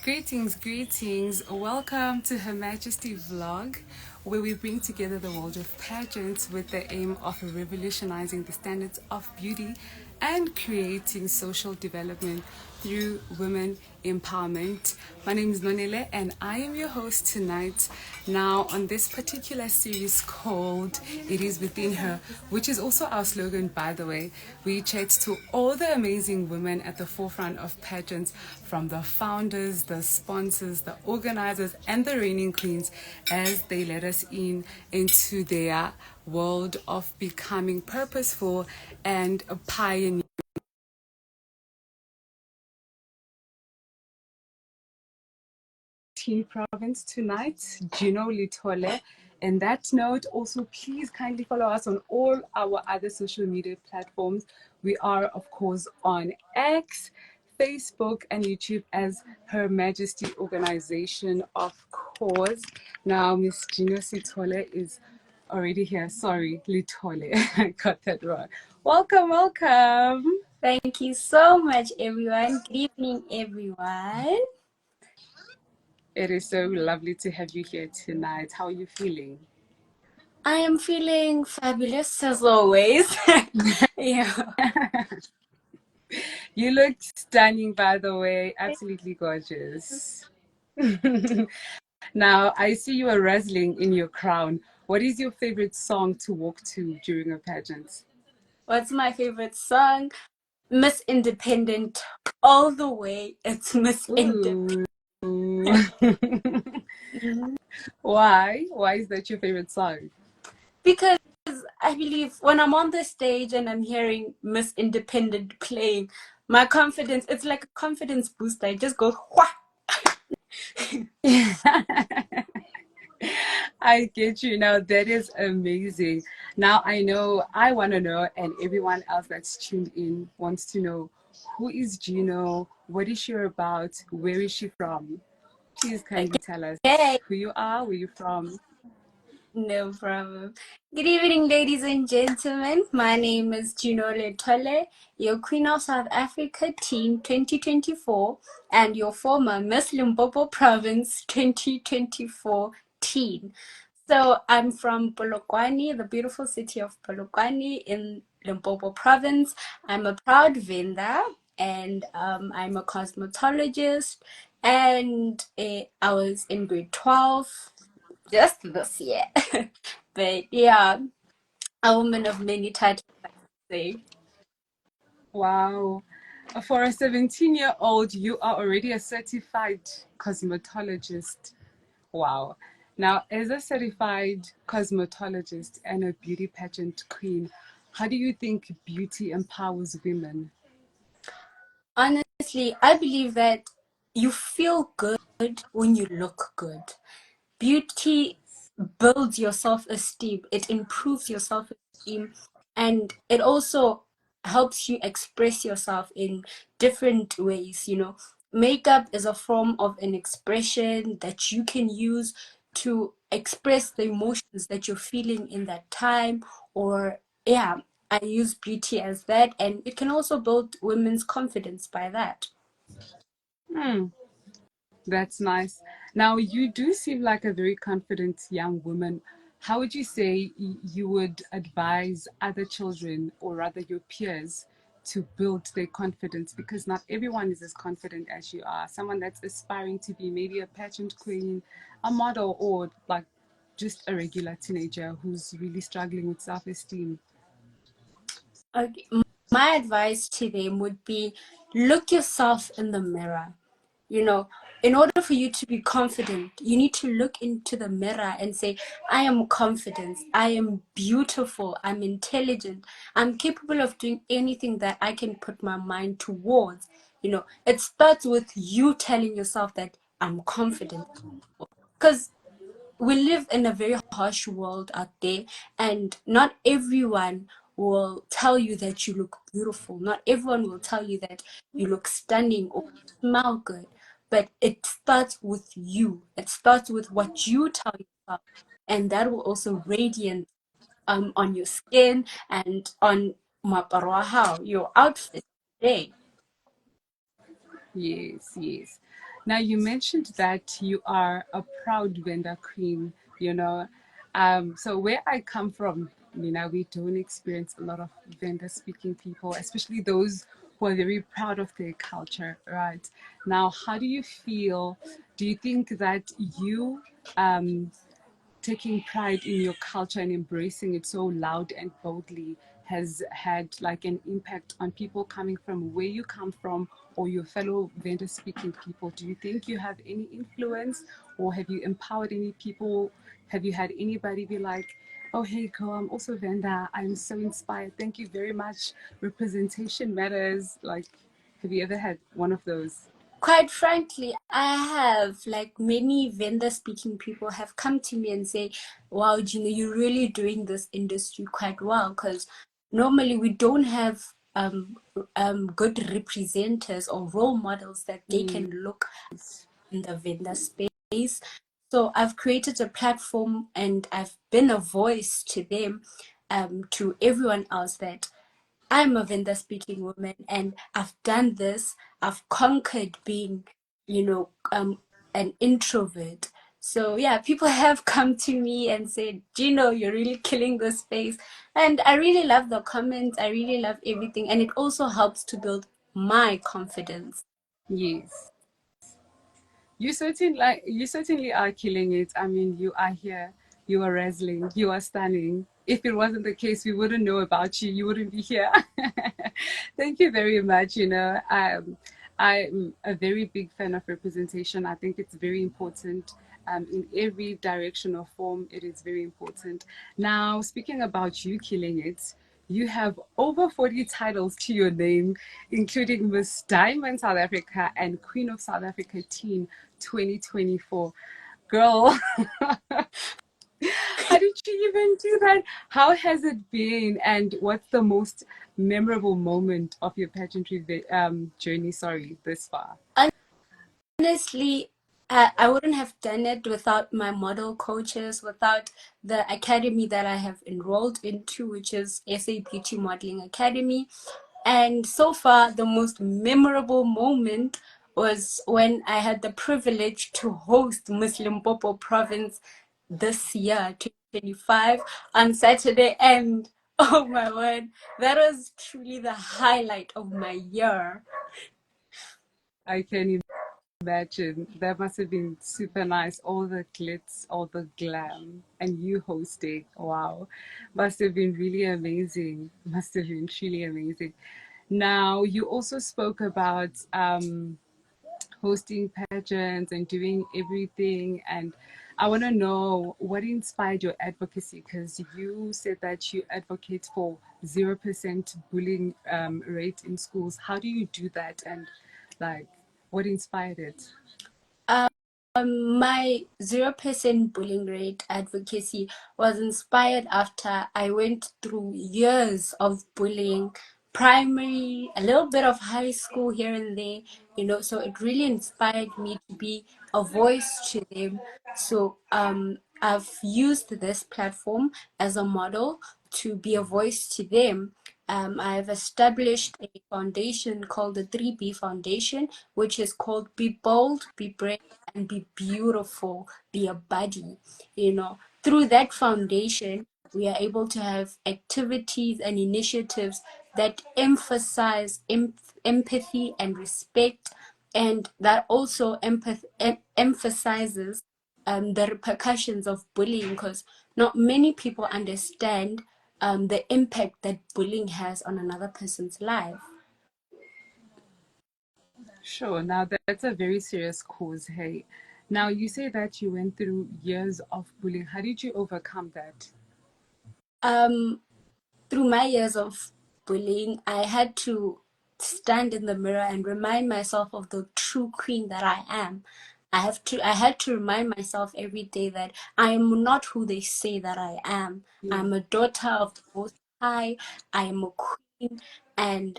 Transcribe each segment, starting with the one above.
Greetings, greetings. Welcome to Her Majesty vlog, where we bring together the world of pageants with the aim of revolutionizing the standards of beauty and creating social development through women empowerment. My name is Nonele and I am your host tonight. Now, on this particular series called It Is Within Her, which is also our slogan, by the way, we chat to all the amazing women at the forefront of pageants, from the founders, the sponsors, the organizers, and the reigning queens, as they let us in into their world of becoming purposeful and a pioneer. Province tonight, Gino Lithole. And that note, also please kindly follow us on all our other social media platforms. We are, of course, on X, Facebook, and YouTube as Her Majesty Organization, of course. Now, Miss Gino Lithole is already here. Sorry, Lithole. I got that wrong. Welcome, welcome. Thank you so much, everyone. Good evening, everyone. It is so lovely to have you here tonight. How are you feeling? I am feeling fabulous as always. Yeah. You look stunning, by the way. Absolutely gorgeous. Now, I see you are razzling in your crown. What is your favorite song to walk to during a pageant? What's my favorite song? Miss Independent all the way. It's Miss Independent. Ooh. Why? Why is that your favorite song? Because I believe when I'm on the stage and I'm hearing Miss Independent playing, my confidence, it's like a confidence booster. It just goes, wha! I get you. Now, that is amazing. Now, I know I want to know, and everyone else that's tuned in wants to know, who is Gino? What is she about? Where is she from? Please kindly tell us Okay. who you are, where you're from. No problem. Good evening, ladies and gentlemen. My name is Gino Lithole, your Queen of South Africa Teen 2024 and your former Miss Limpopo Province 2024 Teen. So I'm from Polokwane, the beautiful city of Polokwane in Limpopo Province. I'm a proud vendor and I'm a cosmetologist, and I was in grade 12 just this year. But yeah, a woman of many titles, I say. Wow. For a 17-year-old, you are already a certified cosmetologist. Wow. Now, as a certified cosmetologist and a beauty pageant queen, how do you think beauty empowers women? Honestly, I believe that you feel good when you look good. Beauty builds your self-esteem, it improves your self-esteem, and it also helps you express yourself in different ways. Makeup is a form of an expression that you can use to express the emotions that you're feeling in that time. Or yeah, I use beauty as that, and it can also build women's confidence by that. Hmm, that's nice. Now, you do seem like a very confident young woman. How would you say you would advise other children, or rather your peers, to build their confidence? Because not everyone is as confident as you are. Someone that's aspiring to be maybe a pageant queen, a model, or like just a regular teenager who's really struggling with self-esteem. Okay. My advice to them would be, look yourself in the mirror. You know, in order for you to be confident, you need to look into the mirror and say, I am confident, I am beautiful, I'm intelligent, I'm capable of doing anything that I can put my mind towards. It starts with you telling yourself that I'm confident. Because we live in a very harsh world out there, and not everyone will tell you that you look beautiful. Not everyone will tell you that you look stunning or smell good. But it starts with you. It starts with what you tell yourself, and that will also radiate on your skin and on your outfit today. Yes, yes. Now, you mentioned that you are a proud vendor queen, you know. So, where I come from, we don't experience a lot of vendor speaking people, especially those who are very proud of their culture, right? Now, how do you feel? Do you think that you um, taking pride in your culture and embracing it so loud and boldly has had like an impact on people coming from where you come from or your fellow vendor speaking people? Do you think you have any influence, or have you empowered any people? Have you had anybody be like, oh hey girl, I'm also vendor, I'm so inspired, thank you very much, representation matters? Like, have you ever had one of those? Quite frankly, I have, like, many vendor speaking people have come to me and say, wow, Gino, you're really doing this industry quite well, because normally we don't have good representatives or role models that they can Mm. look in the vendor space. So I've created a platform and I've been a voice to them, to everyone else, that I'm a vendor speaking woman and I've done this. I've conquered being, you know, an introvert. So yeah, people have come to me and said, Gino, you're really killing this space. And I really love the comments. I really love everything. And it also helps to build my confidence. Yes. You certainly are killing it. I mean, you are here, you are wrestling, you are stunning. If it wasn't the case, we wouldn't know about you. You wouldn't be here. Thank you very much. I'm a very big fan of representation. I think it's very important. In every direction or form, it is very important. Now, speaking about you killing it, you have over 40 titles to your name, including Miss Diamond South Africa and Queen of South Africa Teen 2024. Girl, how did you even do that? How has it been? And what's the most memorable moment of your pageantry journey, sorry, this far? Honestly, I wouldn't have done it without my model coaches, without the academy that I have enrolled into, which is SA Beauty Modeling Academy. And so far, the most memorable moment was when I had the privilege to host Miss Limpopo province this year, 2025, on Saturday. And oh my word, that was truly the highlight of my year. I can imagine. That must have been super nice. All the glitz, all the glam, and you hosting. Wow. Must have been really amazing. Must have been truly amazing. Now, you also spoke about hosting pageants and doing everything. And I want to know what inspired your advocacy, because you said that you advocate for 0% bullying rate in schools. How do you do that? And like, what inspired it? My 0% bullying rate advocacy was inspired after I went through years of bullying, primary, a little bit of high school here and there, so it really inspired me to be a voice to them. So I've used this platform as a model to be a voice to them. I've established a foundation called the 3B Foundation, which is called Be Bold, Be Brave, and Be Beautiful, Be a Buddy. Through that foundation, we are able to have activities and initiatives that emphasize empathy and respect, and that also emphasizes the repercussions of bullying, because not many people understand the impact that bullying has on another person's life. Sure. Now, that's a very serious cause. Hey, now you say that you went through years of bullying. How did you overcome that? Um, Through my years of bullying, I had to stand in the mirror and remind myself of the true queen that I am. I had to remind myself every day that I am not who they say that I am. Yeah. I'm a daughter of the Most High. I am a queen, and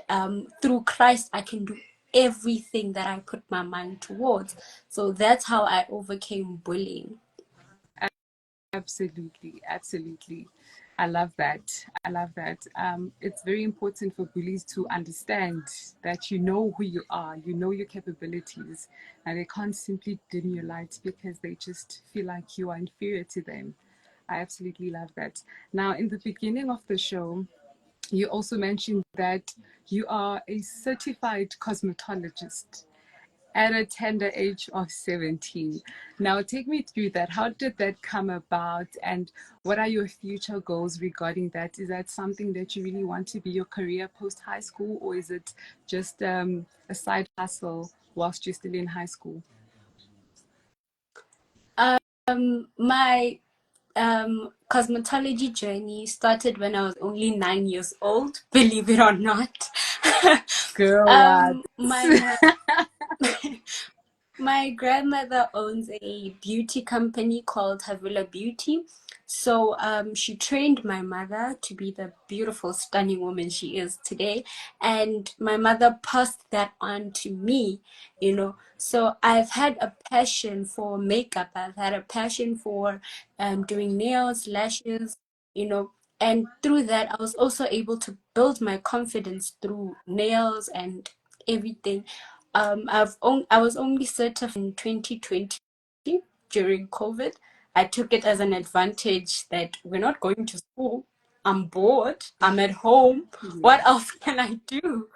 through Christ, I can do everything that I put my mind towards. So that's how I overcame bullying. Absolutely, absolutely. I love that. I love that. It's very important for bullies to understand that you know who you are, you know your capabilities, and they can't simply dim your light because they just feel like you are inferior to them. I absolutely love that. Now, in the beginning of the show, you also mentioned that you are a certified cosmetologist at a tender age of 17. Now, take me through that. How did that come about, and what are your future goals regarding that? Is that something that you really want to be your career post high school, or is it just a side hustle whilst you're still in high school? My cosmetology journey started when I was only 9 years old, believe it or not. Girl, what? My grandmother owns a beauty company called Havila Beauty. So she trained my mother to be the beautiful, stunning woman she is today. And my mother passed that on to me, you know. So I've had a passion for makeup. I've had a passion for doing nails, lashes, you know. And through that, I was also able to build my confidence through nails and everything. I was only certified in 2020 during COVID. I took it as an advantage that we're not going to school. I'm bored. I'm at home. What else can I do?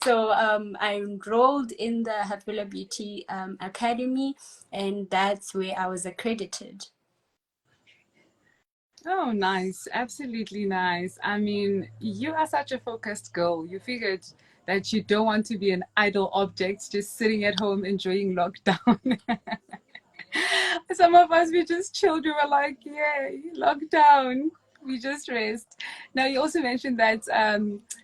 So I enrolled in the Havila Beauty Academy, and that's where I was accredited. Oh, nice. Absolutely nice. I mean, you are such a focused girl. You figured that you don't want to be an idle object just sitting at home enjoying lockdown. Some of us, we just chilled. We were like, yay, lockdown. We just rest. Now, you also mentioned that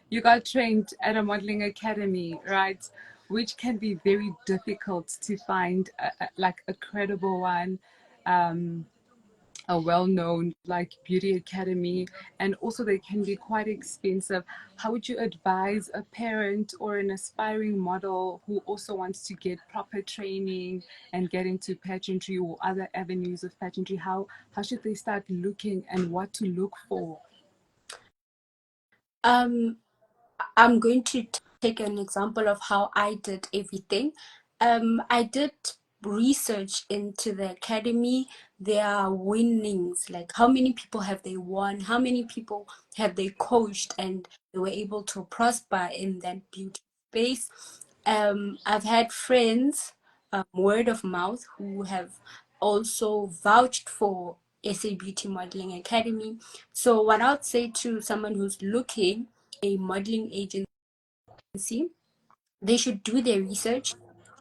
you got trained at a modeling academy, right? Which can be very difficult to find, like a credible one. Um, a well-known like beauty academy, and also they can be quite expensive. How would you advise a parent or an aspiring model who also wants to get proper training and get into pageantry or other avenues of pageantry? How should they start looking and what to look for? Um, I'm going to take an example of how I did everything. I did research into the academy, their winnings, like how many people have they won, how many people have they coached, and they were able to prosper in that beauty space. I've had friends, word of mouth, who have also vouched for SA Beauty Modeling Academy. So, what I'd say to someone who's looking a modeling agency, they should do their research,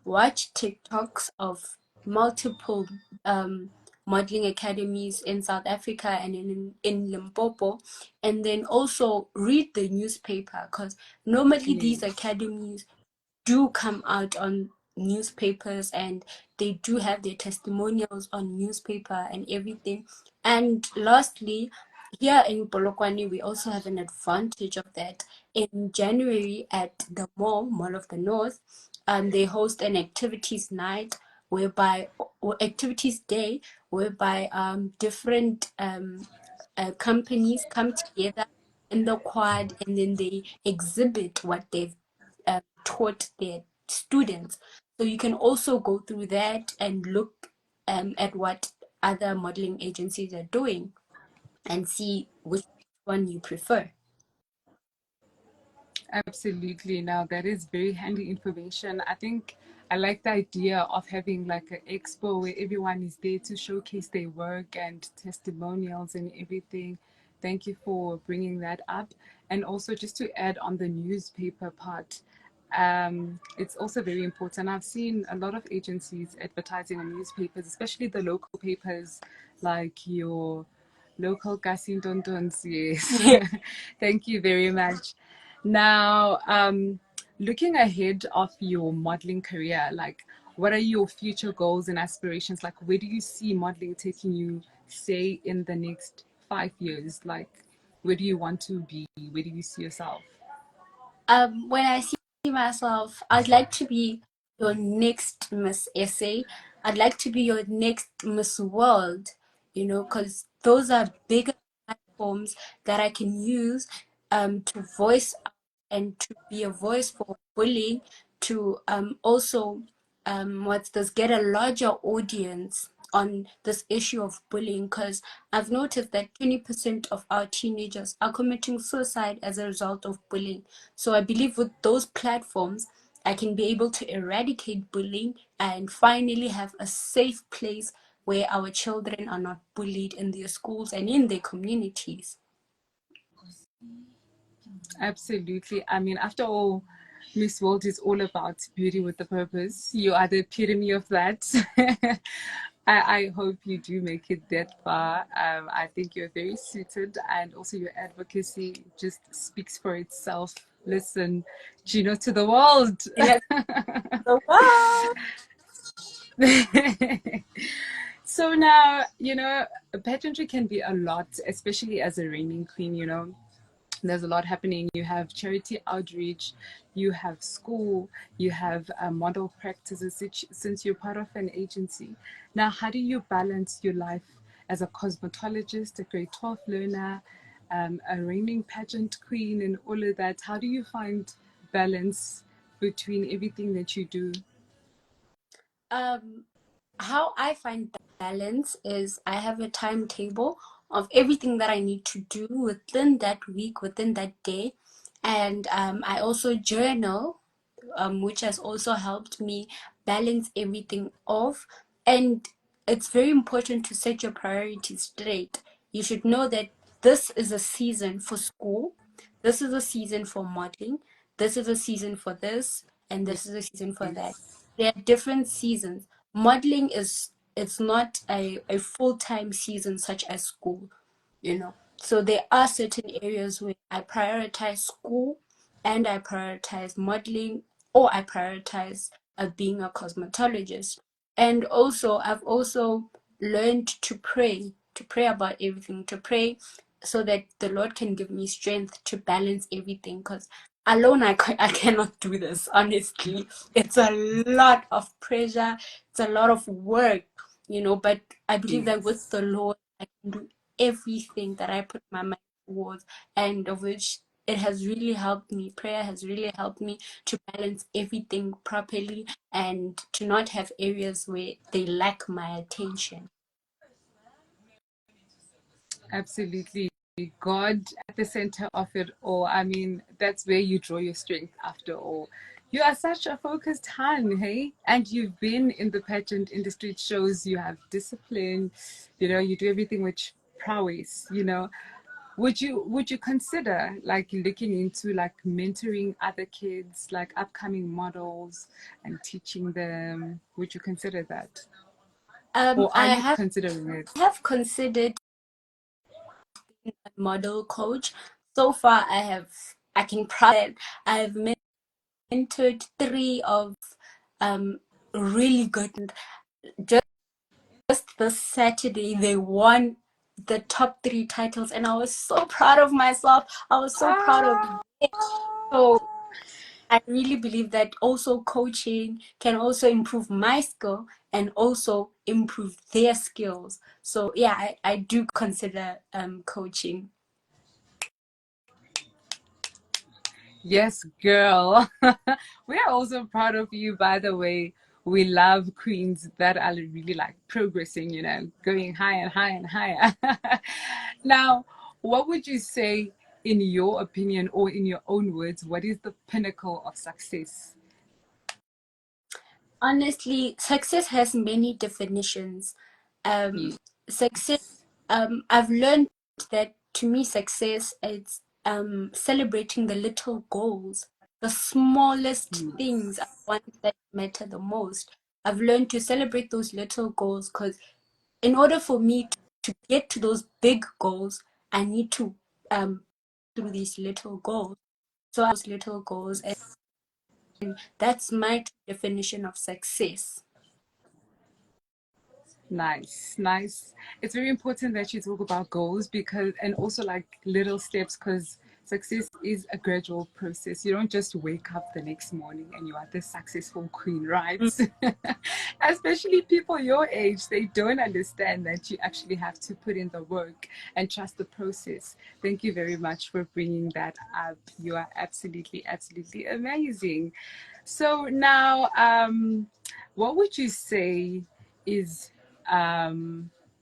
watch TikToks of multiple modeling academies in South Africa and in Limpopo, and then also read the newspaper, because normally these Yes. academies do come out on newspapers, and they do have their testimonials on newspaper and everything. And lastly, here in Polokwane, we also have an advantage of that. In January at the Mall of the North, they host an activities night whereby, or activities day, whereby different companies come together in the quad, and then they exhibit what they've taught their students. So you can also go through that and look at what other modeling agencies are doing and see which one you prefer. Absolutely. Now, that is very handy information. I think I like the idea of having like an expo where everyone is there to showcase their work and testimonials and everything. Thank you for bringing that up. And also, just to add on the newspaper part, it's also very important. I've seen a lot of agencies advertising on newspapers, especially the local papers like your local Kasintontons. Yes. Thank you very much. Now, looking ahead of your modeling career, like what are your future goals and aspirations? Like, where do you see modeling taking you, say, in the next 5 years? Like, where do you want to be? Where do you see yourself? When I see myself, I'd like to be your next Miss SA. I'd like to be your next Miss World, because those are bigger platforms that I can use to voice out and to be a voice for bullying, to also get a larger audience on this issue of bullying, because I've noticed that 20% of our teenagers are committing suicide as a result of bullying. So I believe with those platforms, I can be able to eradicate bullying and finally have a safe place where our children are not bullied in their schools and in their communities. Absolutely. I mean, after all, Miss World is all about beauty with a purpose. You are the epitome of that. I hope you do make it that far. I think you're very suited, and also your advocacy just speaks for itself. Listen, Gino to the world. Yes, the world. So now, pageantry can be a lot, especially as a reigning queen, there's a lot happening. You have charity outreach, you have school, you have model practices since you're part of an agency. Now, how do you balance your life as a cosmetologist, a grade 12 learner, a reigning pageant queen, and all of that? How do you find balance between everything that you do? Um, how I find balance is I have a timetable of everything that I need to do within that week, within that day. And I also journal, which has also helped me balance everything off. And it's very important to set your priorities straight. You should know that this is a season for school, this is a season for modeling, this is a season for this, and this is a season for that. Yes. There are different seasons. Modeling is it's not a full-time season such as school, you know. So there are certain areas where I prioritize school and I prioritize modeling, or I prioritize being a cosmetologist. And also, I've also learned to pray about everything, to pray so that the Lord can give me strength to balance everything. Because alone, I cannot do this, honestly. It's a lot of pressure, it's a lot of work, but I believe that with Yes. the Lord, I can do everything that I put my mind towards, and of which it has really helped me. Prayer has really helped me to balance everything properly and to not have areas where they lack my attention. Absolutely. God at the center of it all. I mean, that's where you draw your strength after all. You are such a focused hand, hey? And you've been in the pageant industry. It shows you have discipline, you do everything with prowess. Would you consider like looking into like mentoring other kids, like upcoming models and teaching them? Would you consider that? Or are I you considering it? have considered a model coach. So far, I can proud that I have mentored three of um really good. Just this Saturday, they won the top three titles, and I was so proud of myself. I was so proud of Ah, them. So I really believe that also coaching can also improve my skill and also improve their skills. So yeah, I do consider coaching. yes, girl. We are also proud of you, by the way. We love queens that are really like progressing, going higher and higher and higher. Now, what would you say, in your opinion or in your own words, what is the pinnacle of success? Honestly, success has many definitions. Um, Yes. success, I've learned that to me, success is celebrating the little goals, the smallest things are Yes. ones that matter the most. I've learned to celebrate those little goals because in order for me to get to those big goals, I need to through these little goals. So those little goals, and that's my definition of success. Nice, nice. It's very important that you talk about goals, because, and also like little steps, because success is a gradual process. You don't just wake up the next morning and you are this successful queen, right? Especially people your age, they don't understand that you actually have to put in the work and trust the process. Thank you very much for bringing that up. You are absolutely, absolutely amazing. So now, what would you say is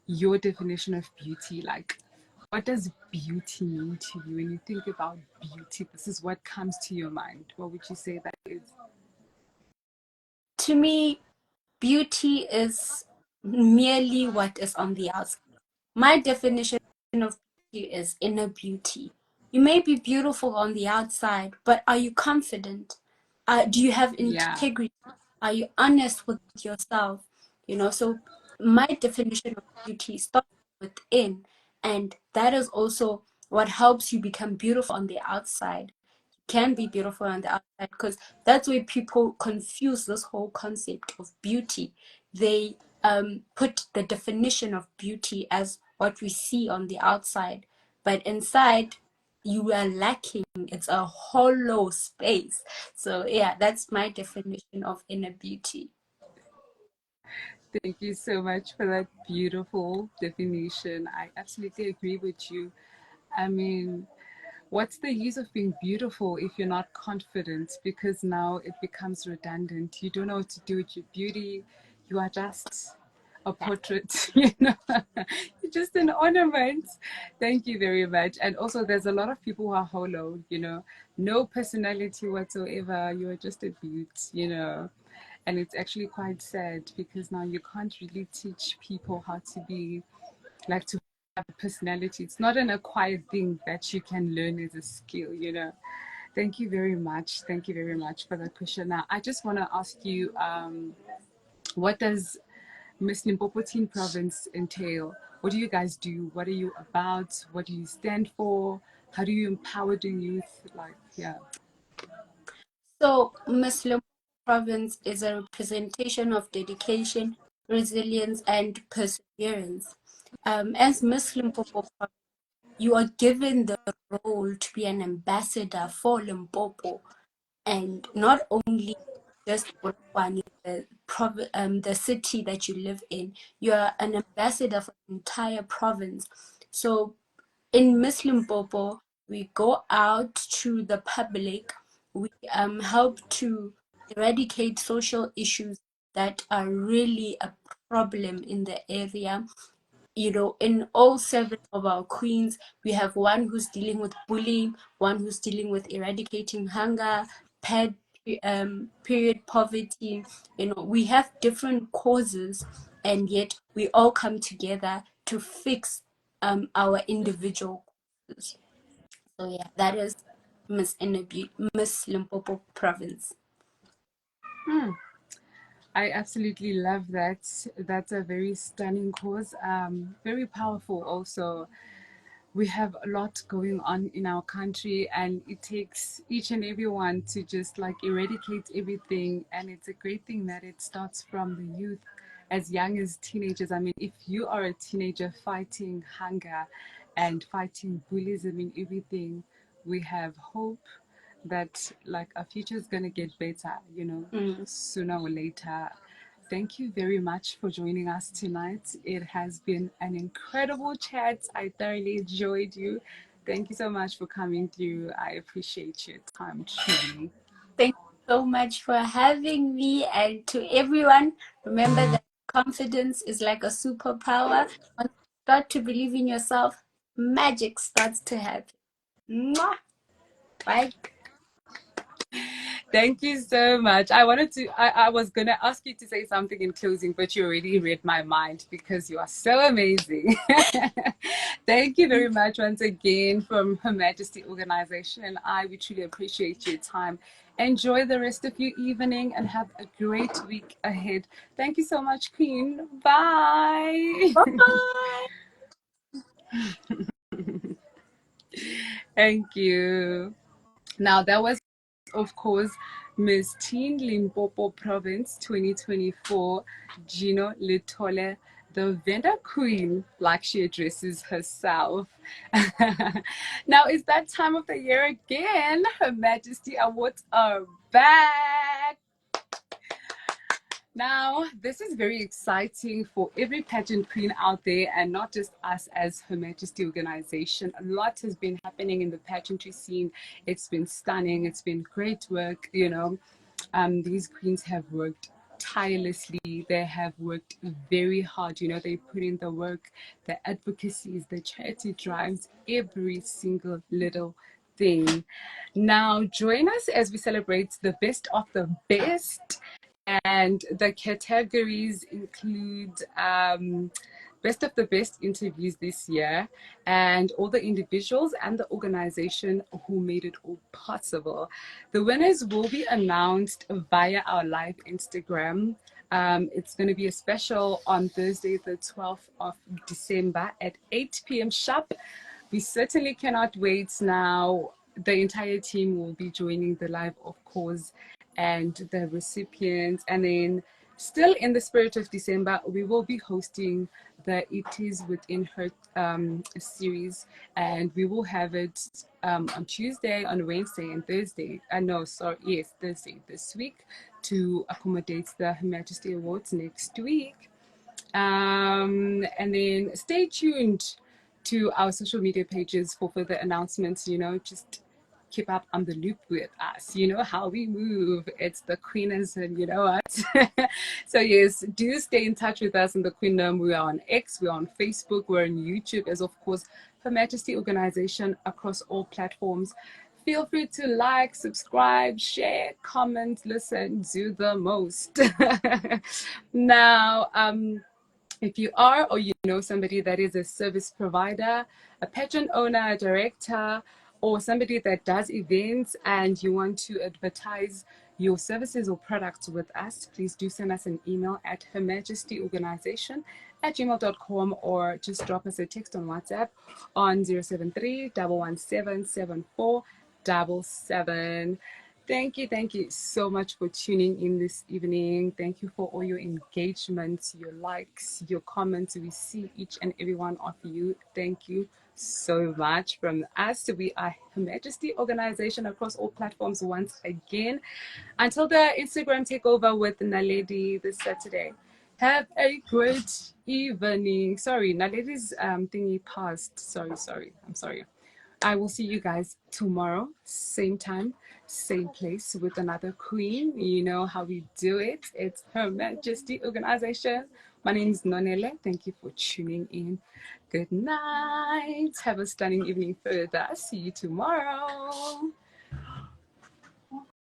your definition of beauty? Like, what does beauty mean to you? When you think about beauty, this is what comes to your mind. What would you say that is? To me, beauty is merely what is on the outside. My definition of beauty is inner beauty. You may be beautiful on the outside, but are you confident? Do you have Yeah. integrity? Are you honest with yourself? So my definition of beauty starts within, and that is also what helps you become beautiful on the outside. Can be beautiful on the outside, because that's where people confuse this whole concept of beauty. They put the definition of beauty as what we see on the outside, but inside you are lacking. It's a hollow space. So yeah, that's my definition of inner beauty. Thank you so much for that beautiful definition. I absolutely agree with you. I mean, what's the use of being beautiful if you're not confident? Because now it becomes redundant. You don't know what to do with your beauty. You are just a portrait, You're just an ornament. Thank you very much. And also, there's a lot of people who are hollow, no personality whatsoever. You're just a beaut. And it's actually quite sad because now you can't really teach people how to be like to have a personality. It's not an acquired thing that you can learn as a skill. Thank you very much. Thank you very much for that question. Now, I just want to ask you, what does Miss Limpopo Teen Province entail? What do you guys do? What are you about? What do you stand for? How do you empower the youth? Like, yeah. So Muslim province is a representation of dedication, resilience, and perseverance. As Muslim Popo, you are given the role to be an ambassador for Limpopo, and not only just Polokwane, the city that you live in. You are an ambassador for the entire province. So in Miss Limpopo, we go out to the public. We help to eradicate social issues that are really a problem in the area. In all 7 of our queens, we have one who's dealing with bullying, one who's dealing with eradicating hunger, ped, period poverty. We have different causes, and yet we all come together to fix our individual causes. So yeah, that is Miss Limpopo province. I absolutely love that. That's a very stunning cause. Very powerful also. We have a lot going on in our country, and it takes each and everyone to just like eradicate everything. And it's a great thing that it starts from the youth as young as teenagers. I mean, if you are a teenager fighting hunger and fighting bullying and everything, we have hope that like our future is going to get better, sooner or later. Thank you very much for joining us tonight. It has been an incredible chat. I thoroughly enjoyed you. Thank you so much for coming through. I appreciate your time, truly. Thank you so much for having me, and to everyone, remember that confidence is like a superpower. Once you start to believe in yourself, magic starts to happen. Mwah! Bye. Thank you so much. I was going to ask you to say something in closing, but you already read my mind because you are so amazing. Thank you very much once again from Her Majesty Organization. And we truly appreciate your time. Enjoy the rest of your evening and have a great week ahead. Thank you so much, Queen. Bye. Bye. Thank you. Now, that was, of course, Miss Teen Limpopo Province 2024, Gino Lithole, the vendor queen, like she addresses herself. Now it's that time of the year again. Her Majesty Awards are back. Now, this is very exciting for every pageant queen out there, and not just us as Her Majesty organization. A lot has been happening in the pageantry scene. It's been stunning. It's been great work. These queens have worked tirelessly. They have worked very hard. They put in the work, the advocacies, the charity drives, every single little thing. Now, join us as we celebrate the best of the best. And the categories include best of the best interviews this year, and all the individuals and the organization who made it all possible. The winners will be announced via our live Instagram. It's going to be a special on Thursday, the 12th of December at 8 p.m. sharp. We certainly cannot wait now. The entire team will be joining the live, of course, and the recipients. And then, still in the spirit of December, we will be hosting the It Is Within Her series, and we will have it on Tuesday, on Wednesday, and Thursday. Thursday this week, to accommodate the Her Majesty Awards next week. And then stay tuned to our social media pages for further announcements. Just keep up on the loop with us. You know how we move. It's the Queenism, you know what? So yes, do stay in touch with us in the Queendom. We are on X, we're on Facebook, we're on YouTube, as of course Her Majesty organization across all platforms. Feel free to like, subscribe, share, comment, listen, do the most. Now, if you are, or you know somebody that is a service provider, a pageant owner, a director, or somebody that does events and you want to advertise your services or products with us, please do send us an email at hermajestyorganization@gmail.com, or just drop us a text on WhatsApp on 073-117-7477. Thank you so much for tuning in this evening. Thank you for all your engagements, your likes, your comments. We see each and every one of you. Thank you so much. From us, we are Her Majesty organization across all platforms once again. Until the Instagram takeover with Naledi this Saturday, have a great evening. Sorry, Naledi's thingy passed. Sorry. I'm sorry. I will see you guys tomorrow, same time, same place, with another queen. You know how we do it. It's Her Majesty organization. My name is Nonele. Thank you for tuning in. Good night. Have a stunning evening further. See you tomorrow.